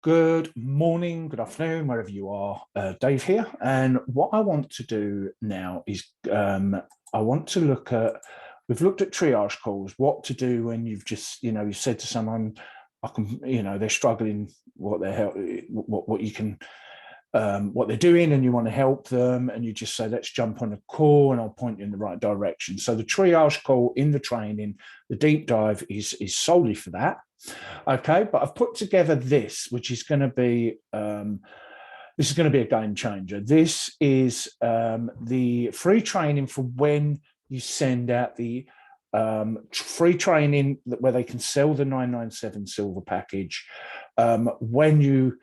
Good morning, good afternoon, wherever you are. Dave here. And what I want to do now is I want to look at, we've looked at triage calls, what to do when you've just, you said to someone, I can, they're struggling, what they're doing, and you want to help them, and you just say, let's jump on a call and I'll point you in the right direction. So the triage call in the training, the deep dive is solely for that. Okay, but I've put together this, which is going to be a game changer. This is the free training for when you send out the free training where they can sell the 997 silver package. When you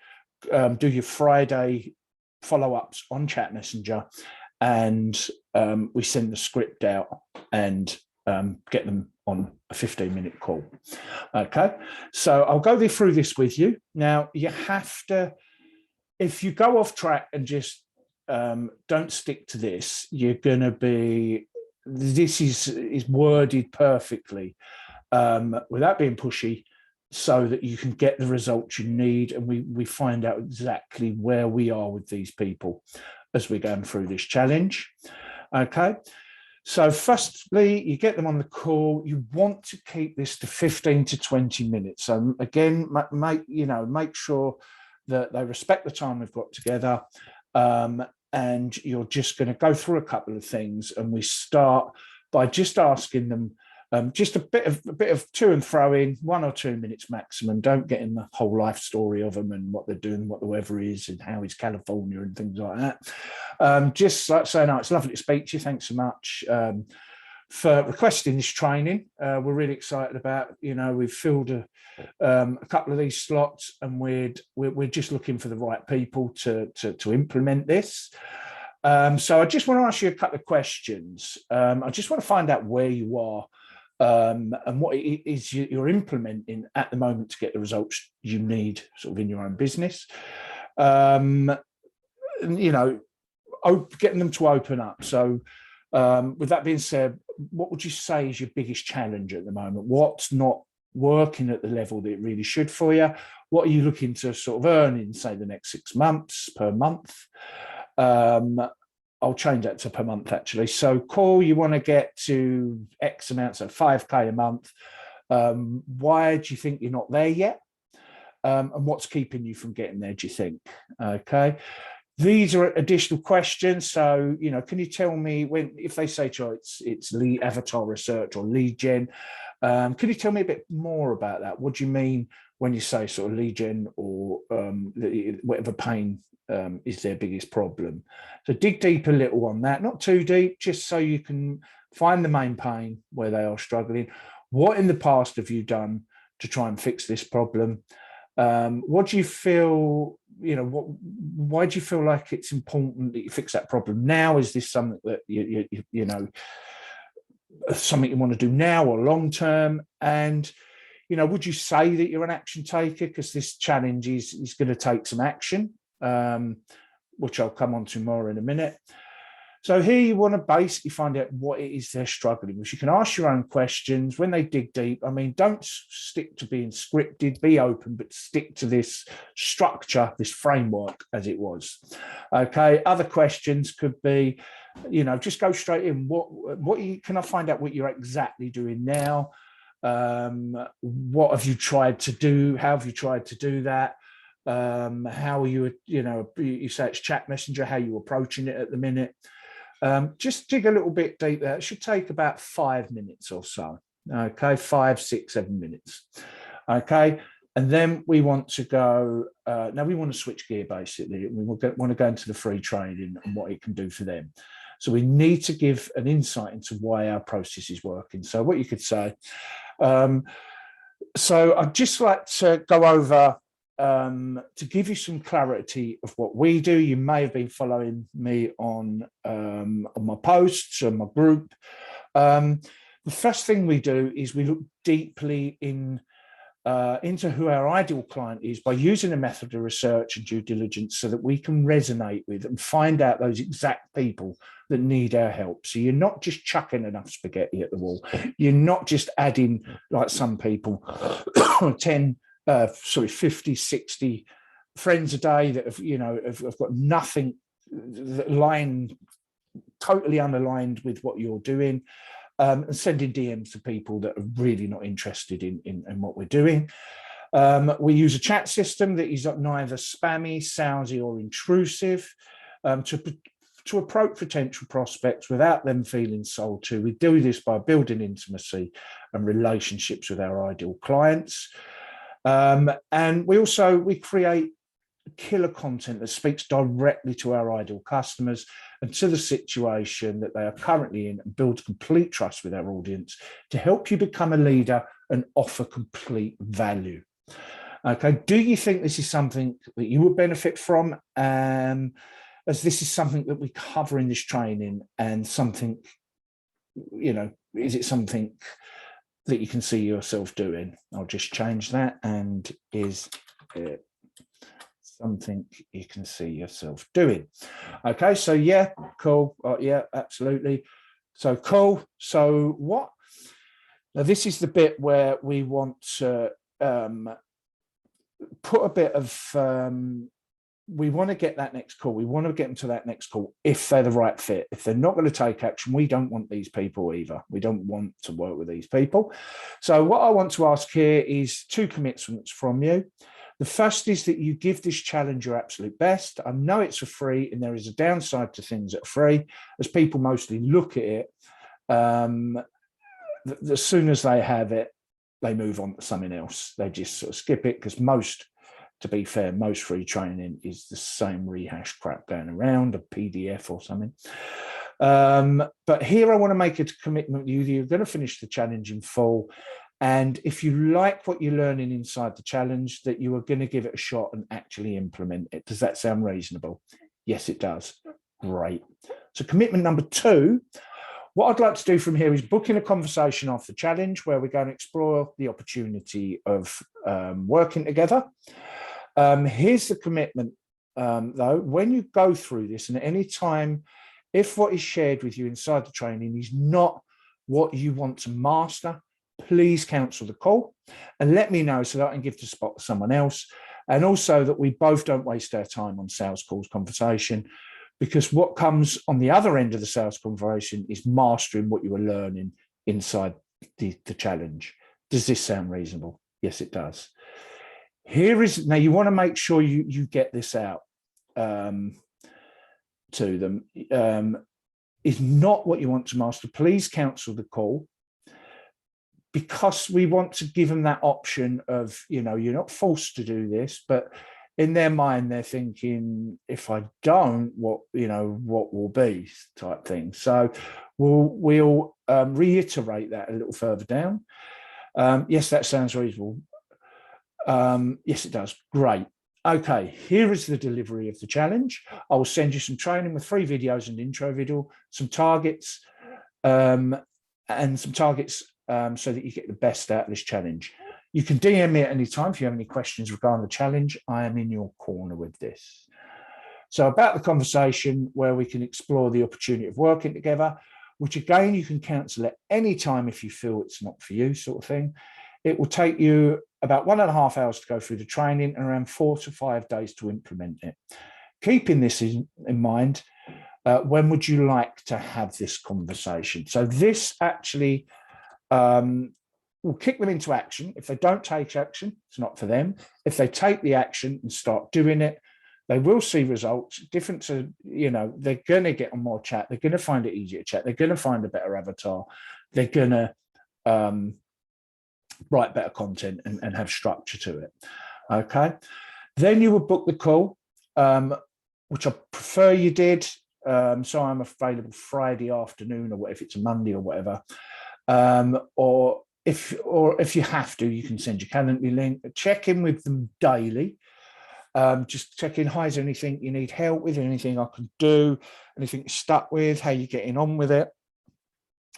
do your Friday follow-ups on Chat Messenger, and we send the script out and get them on a 15-minute call. Okay, so I'll go through this with you. Now, you have to, if you go off track and just don't stick to this, you're going to be, this is worded perfectly without being pushy, so that you can get the results you need, and we find out exactly where we are with these people as we're going through this challenge. Okay. So firstly, you get them on the call. You want to keep this to 15 to 20 minutes. So again, make sure that they respect the time we've got together. And you're just going to go through a couple of things. And we start by just asking them just a bit of to and fro in, 1 or 2 minutes maximum. Don't get in the whole life story of them and what they're doing, what the weather is, and how is California and things like that. Just like saying, "Oh, it's lovely to speak to you. Thanks so much for requesting this training. We're really excited about. We've filled a couple of these slots, and we're just looking for the right people to implement this." So I just want to ask you a couple of questions. I just want to find out where you are. And what it is you're implementing at the moment to get the results you need sort of in your own business. Getting them to open up. So with that being said, what would you say is your biggest challenge at the moment? What's not working at the level that it really should for you? What are you looking to sort of earn in, say, the next 6 months per month? I'll change that to per month, actually. So call, you want to get to X amount, so 5K a month. Why do you think you're not there yet? And what's keeping you from getting there, do you think? Okay. These are additional questions. So, can you tell me if they say to you, it's lead avatar research or lead gen, can you tell me a bit more about that? What do you mean when you say sort of lead gen or whatever pain is their biggest problem? So dig deep a little on that, not too deep, just so you can find the main pain where they are struggling. What in the past have you done to try and fix this problem? What do you feel, why do you feel like it's important that you fix that problem now? Is this something that something you want to do now or long term? And would you say that you're an action taker? Because this challenge is going to take some action, which I'll come on to more in a minute. So here you want to basically find out what it is they're struggling with. You can ask your own questions when they dig deep. I mean, don't stick to being scripted, be open, but stick to this structure, this framework as it was. Okay, other questions could be, just go straight in. Can I find out what you're exactly doing now? What have you tried to do? How have you tried to do that? How are you, you say it's Chat Messenger, how are you approaching it at the minute? Just dig a little bit deep there. It should take about 5 minutes or so. Okay, 5, 6, 7 minutes. Okay, and then we want to go, now we want to switch gear basically. We want to go into the free training and what it can do for them. So we need to give an insight into why our process is working. So what you could say, so I'd just like to go over to give you some clarity of what we do. You may have been following me on my posts, on my group. The first thing we do is we look deeply into who our ideal client is by using a method of research and due diligence so that we can resonate with and find out those exact people that need our help. So you're not just chucking enough spaghetti at the wall. You're not just adding, like some people, 50, 60 friends a day that have got nothing totally unaligned with what you're doing, and sending DMs to people that are really not interested in what we're doing. We use a chat system that is neither spammy, salesy, or intrusive, to approach potential prospects without them feeling sold to. We do this by building intimacy and relationships with our ideal clients. And we create killer content that speaks directly to our ideal customers and to the situation that they are currently in, and builds complete trust with our audience to help you become a leader and offer complete value. Okay, do you think this is something that you would benefit from? As this is something that we cover in this training, and something, is it something that you can see yourself doing? I'll just change that, and is it something you can see yourself doing? Okay, so yeah, cool. Yeah, absolutely. So cool. So what? Now this is the bit where we want to put a bit of, we want to get that next call. We want to get them to that next call if they're the right fit. If they're not going to take action, we don't want these people either. We don't want to work with these people. So what I want to ask here is 2 commitments from you. The first is that you give this challenge your absolute best. I know it's for free, and there is a downside to things that are free, as people mostly look at it. As soon as they have it, they move on to something else. They just sort of skip it, because to be fair, most free training is the same rehashed crap going around, a PDF or something. But here I want to make a commitment with you. You're going to finish the challenge in full. And if you like what you're learning inside the challenge, that you are going to give it a shot and actually implement it. Does that sound reasonable? Yes, it does. Great. So commitment number 2, what I'd like to do from here is book in a conversation after the challenge where we're going to explore the opportunity of working together. Here's the commitment, though. When you go through this, and at any time, if what is shared with you inside the training is not what you want to master, please cancel the call and let me know so that I can give the spot to someone else. And also that we both don't waste our time on sales calls conversation, because what comes on the other end of the sales conversation is mastering what you are learning inside the challenge. Does this sound reasonable? Yes, it does. Now you want to make sure you get this out to them. Is not what you want to master. Please cancel the call, because we want to give them that option of, you're not forced to do this, but in their mind, they're thinking, if I don't, what will be, type thing. So we'll reiterate that a little further down. Yes, that sounds reasonable. Yes, it does. Great. Okay, here is the delivery of the challenge. I will send you some training with 3 videos and intro video, some targets, so that you get the best out of this challenge. You can DM me at any time if you have any questions regarding the challenge. I am in your corner with this. So about the conversation where we can explore the opportunity of working together, which again, you can cancel at any time if you feel it's not for you, sort of thing. It will take you about 1.5 hours to go through the training and around 4 to 5 days to implement it. Keeping this in mind, when would you like to have this conversation? So this actually will kick them into action. If they don't take action, it's not for them. If they take the action and start doing it, they will see results. Different to, they're going to get on more chat. They're going to find it easier to chat. They're going to find a better avatar. They're going to write better content and have structure to it. Okay. Then you will book the call, which I prefer you did. So I'm available Friday afternoon, or if it's a Monday or whatever. Or if you have to, you can send your Calendly link. Check in with them daily. Just check in. Hi, is there anything you need help with? Anything I can do? Anything you're stuck with? How you getting on with it?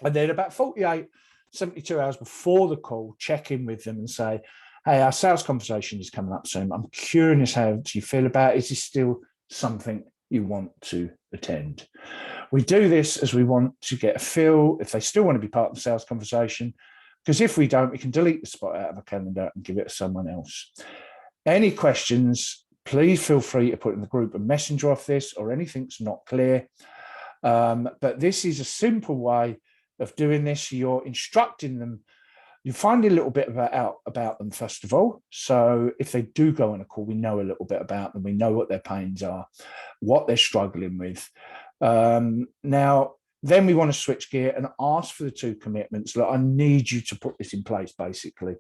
And then about 48, 72 hours before the call, check in with them and say, hey, our sales conversation is coming up soon. I'm curious, how do you feel about it? Is this still something you want to attend? We do this as we want to get a feel if they still want to be part of the sales conversation, because if we don't, we can delete the spot out of a calendar and give it to someone else. Any questions, please feel free to put in the group a messenger of this or anything's not clear. But this is a simple way of doing this. You're instructing them. You find a little bit out about them, first of all. So if they do go on a call, we know a little bit about them. We know what their pains are, what they're struggling with. Now, then we want to switch gear and ask for the 2 commitments. Look, I need you to put this in place, basically.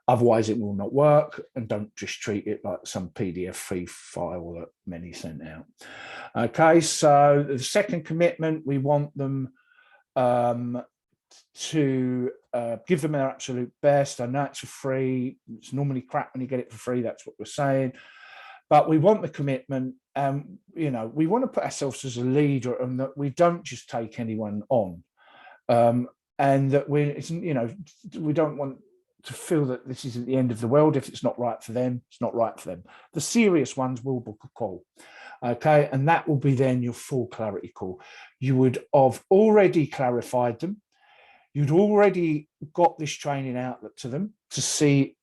Otherwise, it will not work, and don't just treat it like some PDF free file that many sent out. Okay, so the second commitment, we want them to give them their absolute best. I know it's free. It's normally crap when you get it for free. That's what we're saying. But we want the commitment. You know, we want to put ourselves as a leader, and that we don't just take anyone on, and that you know, we don't want to feel that this isn't the end of the world. If it's not right for them, it's not right for them. The serious ones will book a call. Okay, and that will be then your full clarity call. You would have already clarified them. You'd already got this training out to them to see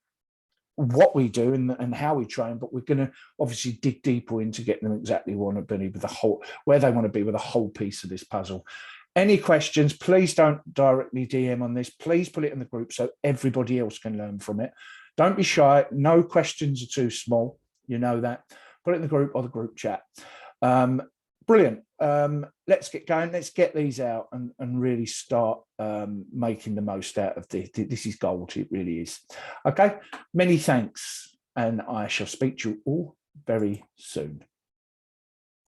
what we do and how we train, but we're going to obviously dig deeper into getting them exactly where they want to be with the whole piece of this puzzle. Any questions, please don't directly DM on this. Please put it in the group so everybody else can learn from it. Don't be shy. No questions are too small. You know that. Put it in the group or the group chat. Brilliant. Let's get going. Let's get these out and really start making the most out of this. This is gold. It really is. Okay. Many thanks. And I shall speak to you all very soon.